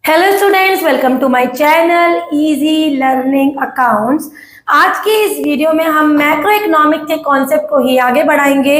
Hello students, welcome to my channel easy learning accounts. आज के इस वीडियो में हम मैक्रो इकोनॉमिक के कॉन्सेप्ट को ही आगे बढ़ाएंगे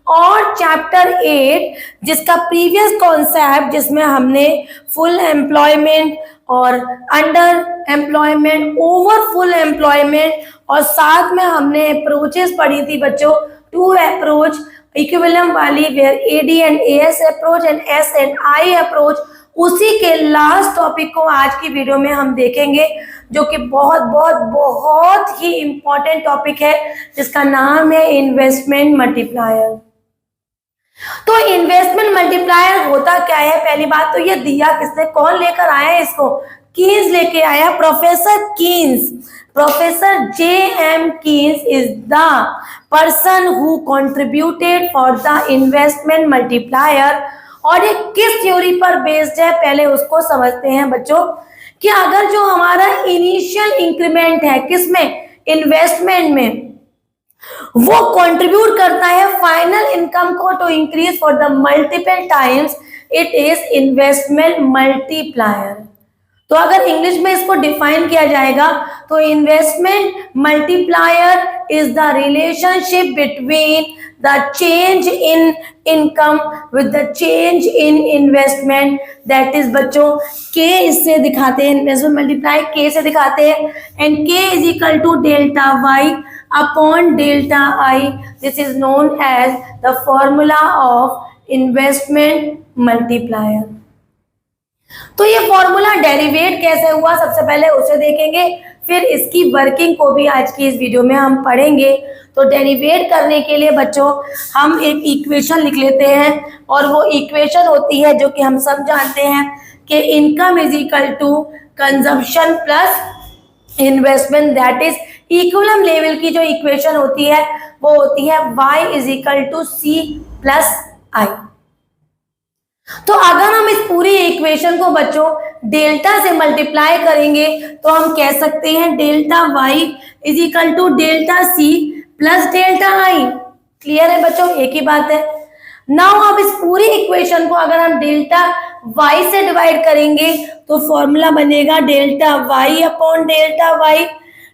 और चैप्टर 8 जिसका प्रीवियस कॉन्सेप्ट जिसमें हमने फुल एम्प्लॉयमेंट और under employment, over full employment और साथ में हमने अप्रोचेस पढ़ी थी बच्चों, टू अप्रोच इक्विलिब्रियम वाली, where AD and AS approach and S and I approach. उसी के लास्ट टॉपिक को आज की वीडियो में हम देखेंगे जो कि बहुत बहुत बहुत ही इंपॉर्टेंट टॉपिक है जिसका नाम है इन्वेस्टमेंट मल्टीप्लायर। तो इन्वेस्टमेंट मल्टीप्लायर होता क्या है? पहली बात तो ये दिया किसने, कौन लेकर आया है इसको? कीन्स लेके आया, professor Keynes. Professor J.M. Keynes is the person who contributed for the investment multiplier। और ये किस थ्योरी पर बेस्ड है पहले उसको समझते हैं बच्चों, कि अगर जो हमारा इनिशियल इंक्रीमेंट है किसमें, इन्वेस्टमेंट में, वो कंट्रीब्यूट करता है फाइनल इनकम को to increase for the multiple times, it is investment multiplier. तो अगर इंग्लिश में इसको डिफाइन किया जाएगा तो investment multiplier is the relationship between the change in income with the change in investment, that is बच्चों K इससे दिखाते हैं, इन्वेस्टमेंट मल्टीप्लाई K से दिखाते हैं, and K is equal to delta Y upon delta I। this is known as the formula of investment multiplier। तो ये formula derivative कैसे हुआ सबसे पहले उसे देखेंगे, फिर इसकी वर्किंग को भी आज की इस वीडियो में हम पढ़ेंगे। तो डेरिवेट करने के लिए बच्चों हम एक इक्वेशन लिख लेते हैं और वो इक्वेशन होती है जो कि हम सब जानते हैं कि income is equal to consumption plus investment, that is equilibrium level की जो इक्वेशन होती है वो होती है y is equal to C plus I. तो अगर हम इस पूरी इक्वेशन को बच्चों डेल्टा से मल्टीप्लाई करेंगे तो हम कह सकते हैं delta y is equal to delta C plus delta I. Clear है बच्चों, एक ही बात है। नाउ अब इस पूरी इक्वेशन को अगर हम डेल्टा y से डिवाइड करेंगे तो फॉर्मूला बनेगा delta y upon delta y,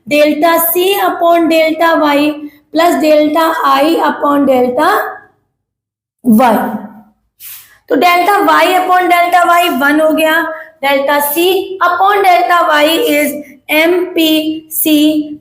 delta C upon delta y plus delta I upon delta y। तो delta y upon delta y 1 हो गया, delta c upon delta y is MPC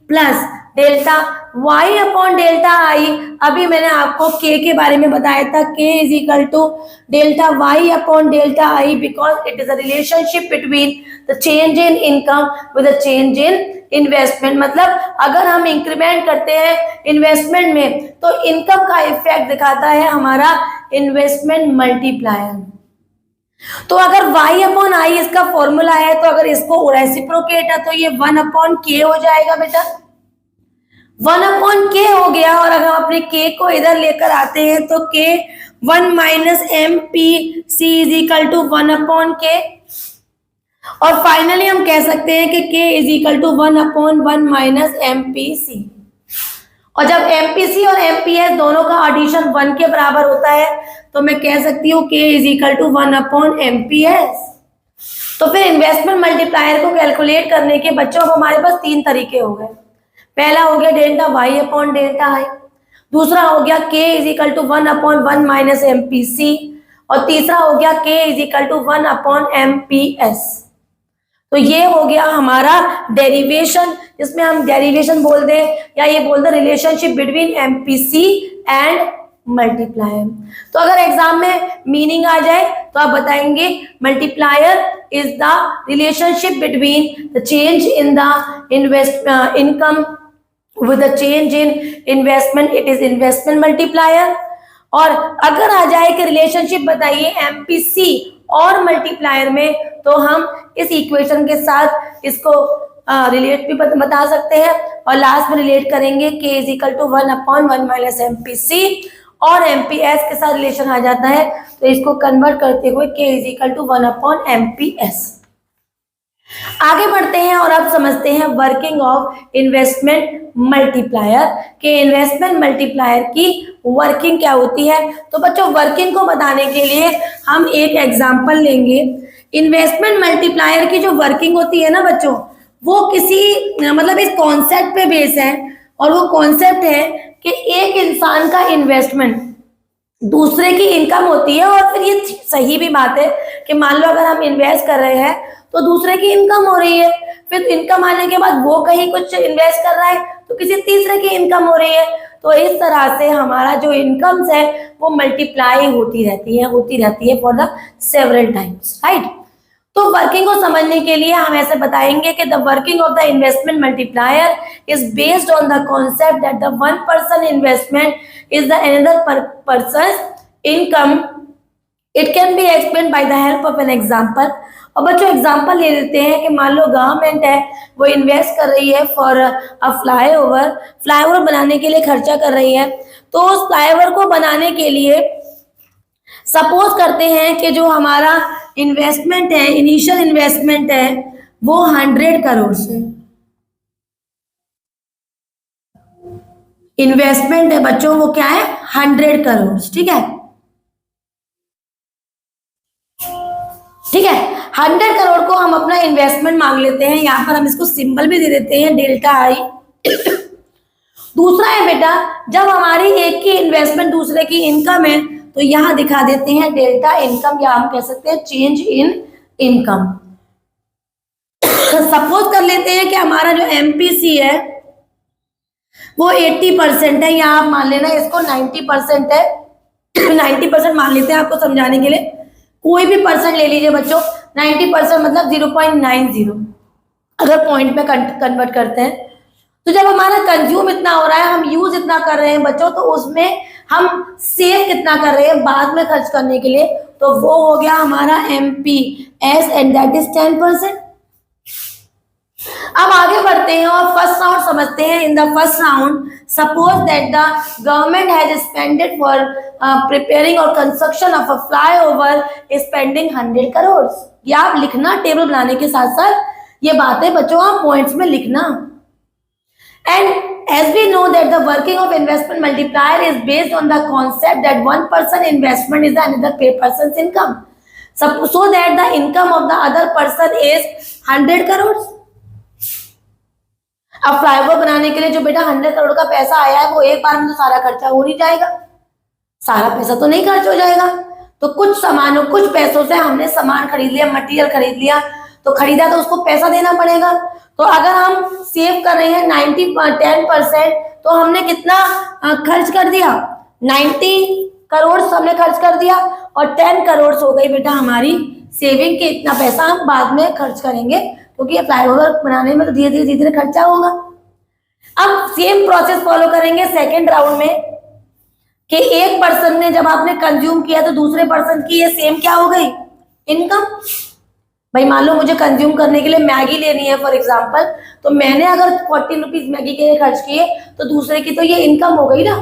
plus delta y upon delta i। अभी मैंने आपको k के बारे में बताया था, k is equal to delta y upon delta i because it is a relationship between the change in income with the change in investment. मतलब अगर हम इंक्रीमेंट करते हैं इन्वेस्टमेंट में तो इनकम का इफेक्ट दिखाता है हमारा इन्वेस्टमेंट मल्टीप्लायर। तो अगर y अपॉन आई इसका फॉर्मूला है तो अगर इसको रेसिप्रोकेट है तो ये 1 अपॉन के हो जाएगा बेटा, 1 अपॉन के हो गया। और अगर हम अपने k को इधर लेकर आते हैं तो k 1 minus M P C is equal to 1 upon K. और फाइनली हम कह सकते हैं कि k is equal to 1 upon 1 minus M P C. और जब एमपीसी और एमपीएस दोनों का एडिशन 1 के बराबर होता है तो मैं कह सकती हूँ k is equal to 1 upon MPS. तो फिर इन्वेस्टमेंट मल्टीप्लायर को कैलकुलेट करने के बच्चों अब हमारे पास 3 तरीके हो गए। पहला हो गया delta y upon delta I, दूसरा हो गया k is equal to 1 upon 1 minus MPC, और तीसरा हो गया k is equal to 1 upon MPS. तो ये हो गया हमारा डेरिवेशन, जिसमें हम डेरिवेशन बोल दे या ये बोल दे relationship between MPC and multiplier. तो अगर एग्जाम में मीनिंग आ जाए तो आप बताएंगे multiplier is the relationship between the change in the income with the change in investment, it is investment multiplier. और अगर आ जाए कि रिलेशनशिप बताइए एमपीसी और मल्टीप्लायर में तो हम इस इक्वेशन के साथ इसको रिलेट भी बता सकते हैं और लास्ट में रिलेट करेंगे k is equal to 1 upon 1 minus MPC और एमपीएस के साथ रिलेशन आ जाता है तो इसको कन्वर्ट करते हुए k is equal to 1 upon MPS. आगे बढ़ते हैं और अब समझते हैं वर्किंग ऑफ इन्वेस्टमेंट मल्टीप्लायर के इन्वेस्टमेंट मल्टीप्लायर की वर्किंग क्या होती है। तो बच्चों वर्किंग को बताने के लिए हम एक एग्जांपल लेंगे। इन्वेस्टमेंट मल्टीप्लायर की जो वर्किंग होती है ना बच्चों, वो किसी मतलब इस कॉन्सेप्ट पे बेस है, और वो कॉन्सेप्ट है कि एक इंसान का इन्वेस्टमेंट दूसरे की इनकम होती है। और फिर ये सही भी बात है कि मान लो अगर हम इन्वेस्ट कर रहे हैं तो दूसरे की इनकम हो रही है, फिर इनकम आने के बाद वो कहीं कुछ इन्वेस्ट कर रहा है तो किसी तीसरे की इनकम हो रही है। तो इस तरह से हमारा जो इनकम्स है वो मल्टीप्लाई होती रहती है for the several times, right. तो वर्किंग को समझने के लिए हम ऐसे बताएंगे कि the working of the investment multiplier is based on the concept that the one person investment is the another person income. It can be explain by the help of an example. और बच्चों example ले लेते हैं कि मान लो government है वो invest कर रही है फॉर अ फ्लाईओवर बनाने के लिए खर्चा कर रही है। तो उस फ्लाईओवर को बनाने के लिए सपोज करते हैं कि जो हमारा इन्वेस्टमेंट है, इनिशियल इन्वेस्टमेंट है वो 100 करोड़ से इन्वेस्टमेंट है बच्चों, वो क्या है 100 करोड़, ठीक है। 100 करोड़ को हम अपना इन्वेस्टमेंट मांग लेते हैं, यहाँ पर हम इसको सिंबल भी दे देते हैं डेल्टा आई। दूसरा है बेटा जब हमारी एक की इन्वेस्टमेंट दूसरे की इनकम है तो यहाँ दिखा देते हैं डेल्टा इनकम, या हम कह सकते हैं चेंज इन इनकम। सपोज कर लेते हैं कि हमारा जो एमपीसी है वो 80% है, या आप मान लेना इसको 90% है। 90% मान लेते हैं आपको समझाने के लिए, कोई भी परसेंट ले लीजिए बच्चों। 90% मतलब 0.90 अगर पॉइंट में कन्वर्ट करते हैं। तो जब हमारा कंज्यूम इतना हो रहा है, हम यूज इतना कर रहे हैं बच्चों, तो उसमें हम सेव कितना कर रहे हैं बाद में खर्च करने के लिए, तो वो हो गया हमारा एमपीएस एंड दैट इज 10%। अब आगे बढ़ते हैं और फर्स्ट राउंड समझते हैं। In the first round suppose that the government has spended for preparing और construction of a flyover spending 100 crore. ये आप लिखना टेबल बनाने के साथ साथ, ये बातें बच्चों आप पॉइंट्स में लिखना। And as we know that the working of investment multiplier is based on the concept that one person investment is the another person's income. So that the income of the other person is 100 crore. अब flyover बनाने के लिए जो बेटा 100 करोड़ का पैसा आया है वो एक बार में तो सारा खर्चा हो नहीं जाएगा, सारा पैसा तो नहीं खर्च हो जाएगा। तो कुछ सामानों कुछ पैसों से हमने सामान खरीद लिया, मटेरियल खरीद लिया, तो खरीदा तो उसको पैसा देना पड़ेगा। तो अगर हम सेव कर रहे हैं 10%, तो हमने कितना खर्च कर दिया, 90 करोड़ हमने खर्च कर दिया, और 10 करोड़ हो गई बेटा हमारी सेविंग के। इतना पैसा हम बाद में खर्च करेंगे क्योंकि ये फ्लाईओवर बनाने में तो धीरे धीरे खर्चा होगा। अब सेम प्रोसेस फॉलो करेंगे सेकेंड राउंड में कि एक पर्सन ने जब आपने कंज्यूम किया तो दूसरे पर्सन की ये सेम क्या हो गई, इनकम। भाई मान लो मुझे कंज्यूम करने के लिए मैगी लेनी है फॉर एग्जांपल, तो मैंने अगर 40 रुपीज मैगी के लिए खर्च किए तो दूसरे की तो ये इनकम हो गई ना।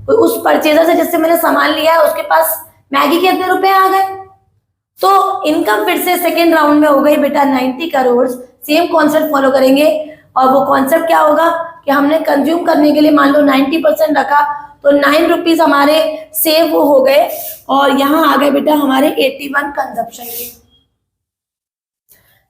तो उस परचेजर से जिससे मैंने सामान लिया है उसके पास मैगी के इतने रुपए आ गए, तो इनकम फिर से सेकेंड राउंड में हो गई बेटा 90 करोड़। सेम कॉन्सेप्ट फॉलो करेंगे, और वो कॉन्सेप्ट क्या होगा कि हमने कंज्यूम करने के लिए मान लो 90% रखा, तो 9 रुपीज हमारे सेव हो गए, और यहाँ आ गए बेटा हमारे 81 कंजप्शन के।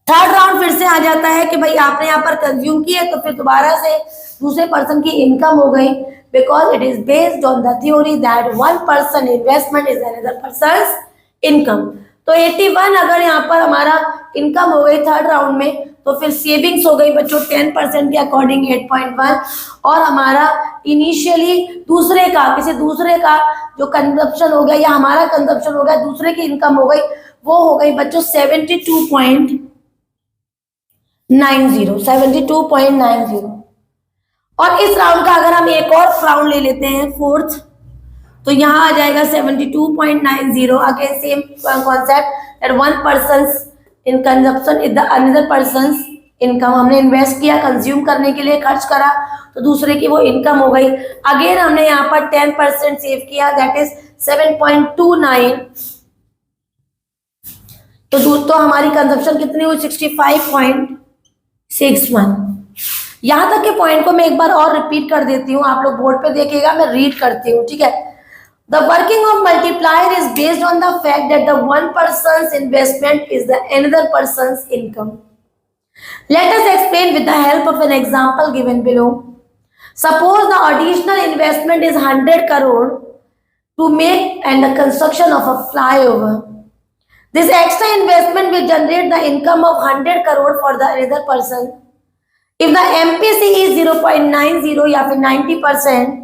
थर्ड राउंड फिर से आ जाता है कि भाई आपने यहाँ पर कंज्यूम किया तो फिर दोबारा से दूसरे पर्सन की इनकम हो गई, because it is based on the theory that one person investment is another persons income. तो 81 अगर यहाँ पर हमारा इनकम हो गई थर्ड राउंड में, तो फिर सेविंग्स हो गई बच्चों 10% के अकॉर्डिंग 8.1, और हमारा इनिशियली किसी दूसरे का जो कंजप्शन हो गया या हमारा कंजप्शन हो गया, दूसरे की इनकम हो गई, वो हो गई बच्चों 72.90। और इस राउंड का अगर हम एक और राउंड ले लेते हैं फोर्थ, तो यहाँ आ जाएगा 72.90। Again same concept that one persons in consumption is the another persons income. हमने इन्वेस्ट किया, कंज्यूम करने के लिए खर्च करा, तो दूसरे की वो इनकम हो गई। अगेन हमने यहाँ पर 10% सेव किया, दैट इज 7.29। तो हमारी कंजप्शन कितनी हुई 65.61। यहाँ तक के पॉइंट को मैं एक बार और रिपीट कर देती हूँ, आप लोग बोर्ड पे देखिएगा, मैं रीड करती हूँ, ठीक है। The working of multiplier is based on the fact that the one person's investment is the another person's income. Let us explain with the help of an example given below. Suppose the additional investment is 100 crore to make and the construction of a flyover. This extra investment will generate the income of 100 crore for the another person. If the MPC is 0.90 या फिर 90%,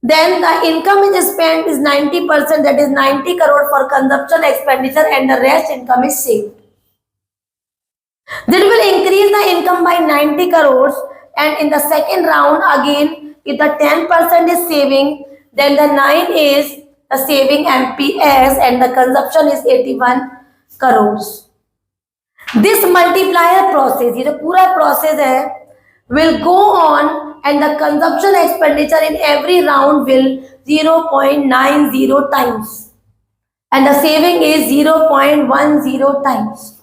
then the income is spent is 90%, that is 90 crore for consumption expenditure and the rest income is saved. This will increase the income by 90 crores and in the second round again if the 10% is saving, then the 9 is the saving MPS and the consumption is 81 crores. This multiplier process, ये जो पूरा process है, will go on and the consumption expenditure in every round will 0.90 times and the saving is 0.10 times.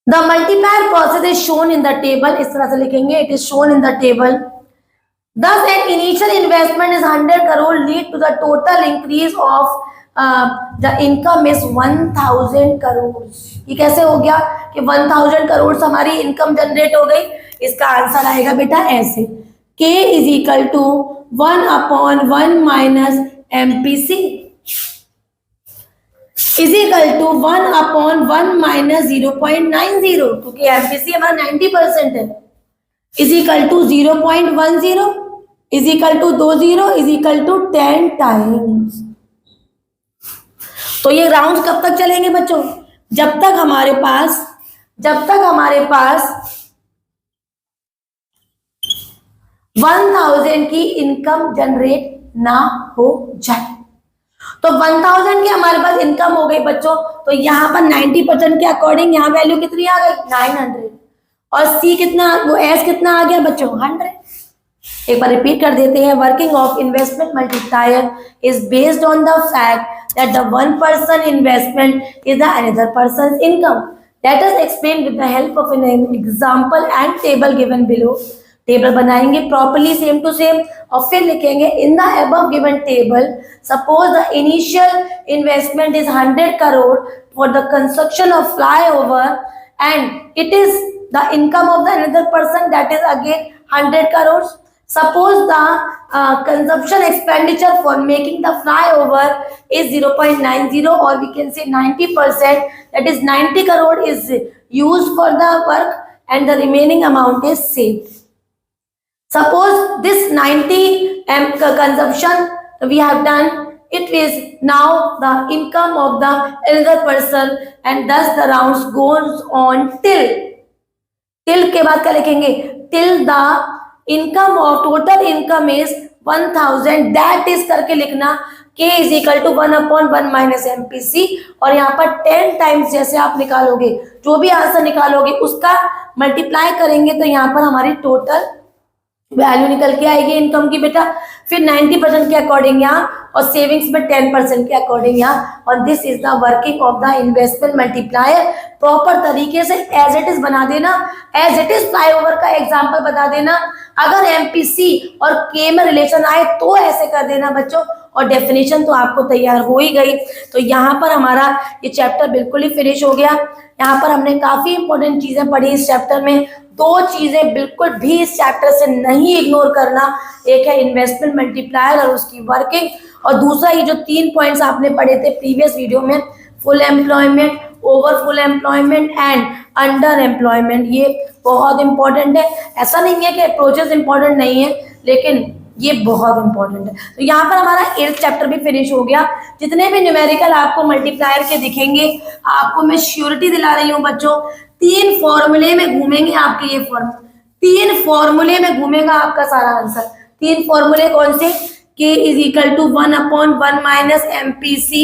The multiplier process is shown in the table. इस तरह से लिखेंगे, it is shown in the table. Thus an initial investment is 100 crore lead to the total increase of the income is 1000 crores. ये कैसे हो गया कि 1000 करोड़ हमारी इनकम जनरेट हो गई? इसका आंसर आएगा बेटा ऐसे, K is equal to 1/1 minus MPC is equal to 1/1 minus 0.90, क्योंकि MPC हमारा 90% है, is equal to 0.10 is equal to 20 is equal to 10 times. तो ये राउंड कब तक चलेंगे बच्चों? जब तक हमारे पास 1000 की इनकम जनरेट ना हो जाए। तो 1000 की हमारे पास इनकम हो गई बच्चों, तो यहाँ पर 90% के अकॉर्डिंग यहाँ वैल्यू कितनी आ गई? 900 और सी कितना, वो एस कितना आ गया बच्चों? 100। एक बार रिपीट कर देते हैं, working of investment multiplier is based on the fact that the one person investment is the another person income. Let us explain with the help of an example and table given below. Table बनाएंगे properly same to same और फिर लिखेंगे in the above given table suppose the initial investment is 100 crore for the construction of flyover and it is the income of the another person that is again 100 crore. Suppose the consumption expenditure for making the flyover is 0.90 or we can say 90%, that is 90 crore is used for the work and the remaining amount is saved. Suppose this 90 consumption we have done, it is now the income of the another person and thus the rounds goes on till के बाद क्या लिखेंगे? Till the income of total income is 1000, that is करके लिखना K is equal to 1/1 minus MPC और यहाँ पर 10 times जैसे आप निकालोगे, जो भी आंसर निकालोगे उसका मल्टीप्लाई करेंगे तो यहाँ पर हमारी टोटल वैल्यू निकल के आएगी इनकम की बेटा. फिर 90% के अकॉर्डिंग यहाँ और सेविंग्स में 10% के अकॉर्डिंग यहाँ. और this is the working of the investment multiplier. Proper तरीके से एज इट इज बना देना, एज इट इज फ्लाईओवर का एग्जांपल बता देना. अगर MPC और K में रिलेशन आए तो ऐसे कर देना बच्चों और डेफिनेशन तो आपको तैयार हो ही गई. तो यहाँ पर हमारा ये चैप्टर बिल्कुल ही फिनिश हो गया. यहाँ पर हमने काफी इंपॉर्टेंट चीजें पढ़ी इस चैप्टर में. दो चीजें बिल्कुल भी इस चैप्टर से नहीं इग्नोर करना, एक है इन्वेस्टमेंट मल्टीप्लायर और उसकी वर्किंग, और दूसरा ये जो 3 पॉइंट्स आपने पढ़े थे प्रीवियस वीडियो में, full employment, over full employment and under employment, ये बहुत इंपॉर्टेंट है. ऐसा नहीं है कि अप्रोचेस इंपॉर्टेंट नहीं है, लेकिन ये बहुत इंपॉर्टेंट है. तो यहाँ पर हमारा 8th चैप्टर भी फिनिश हो गया. जितने भी न्यूमेरिकल आपको मल्टीप्लायर के दिखेंगे, आपको मैं श्योरिटी दिला रही हूँ बच्चों, 3 फॉर्मूले में घूमेंगे आपके ये फॉर्मूला, 3 फॉर्मूले में घूमेगा आपका सारा आंसर. 3 फॉर्मूले कौन से? K is equal to 1/1 minus MPC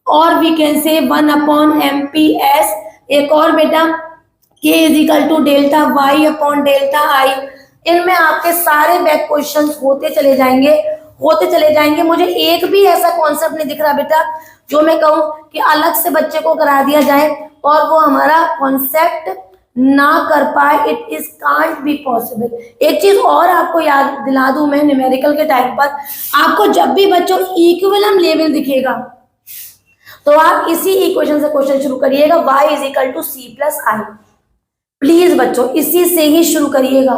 और वी कैन से 1/MPS. एक और बेटा K is equal to delta Y upon delta I. इनमें आपके सारे बैक क्वेश्चंस होते चले जाएंगे. मुझे एक भी ऐसा कॉन्सेप्ट नहीं दिख रहा बेटा जो मैं कहूँ कि अलग से बच्चे को करा दिया जाए, और वो हमारा कॉन्सेप्ट ना कर पाए, it is can't be possible. एक चीज और आपको याद दिला दूं मैं, न्यूमेरिकल के टाइम पर आपको जब भी बच्चों इक्विलिब्रियम लेवल दिखेगा तो आप इसी इक्वेशन से क्वेश्चन शुरू करिएगा, y is equal to C plus I. Please बच्चों इसी से ही शुरू करिएगा।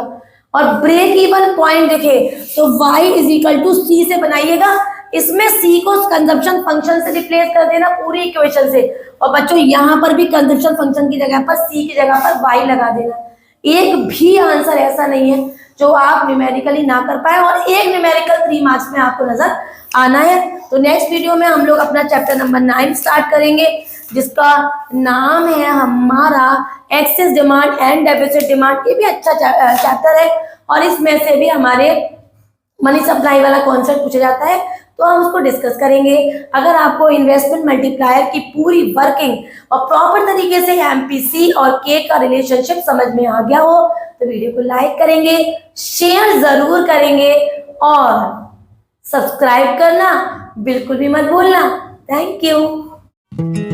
और ब्रेक इवन पॉइंट देखे तो y इज इक्वल टू सी से बनाइएगा, इसमें c को कंजम्पशन फंक्शन से रिप्लेस कर देना पूरी इक्वेशन से, और बच्चों यहाँ पर भी कंजम्पशन फंक्शन की जगह पर c की जगह पर y लगा देना। एक भी आंसर ऐसा नहीं है जो आप न्यूमेरिकली ना कर पाए, और एक न्यूमेरिकल 3 मार्क्स में आपको नजर आना है। तो नेक्स्ट वीडियो में हम लोग अपना चैप्टर नंबर 9 स्टार्ट करेंगे, जिसका नाम है हमारा excess demand and deficit demand. ये भी अच्छा चैप्टर है और इसमें से भी हमारे मनी सप्लाई वाला कॉन्सेप्ट पूछा जाता है, तो हम उसको डिस्कस करेंगे। अगर आपको इन्वेस्टमेंट मल्टीप्लायर की पूरी वर्किंग और प्रॉपर तरीके से एमपीसी और के का रिलेशनशिप समझ में आ गया हो तो वीडियो को लाइक करेंगे, शेयर जरूर करेंगे और सब्सक्राइब करना बिल्कुल भी मत भूलना। Thank you.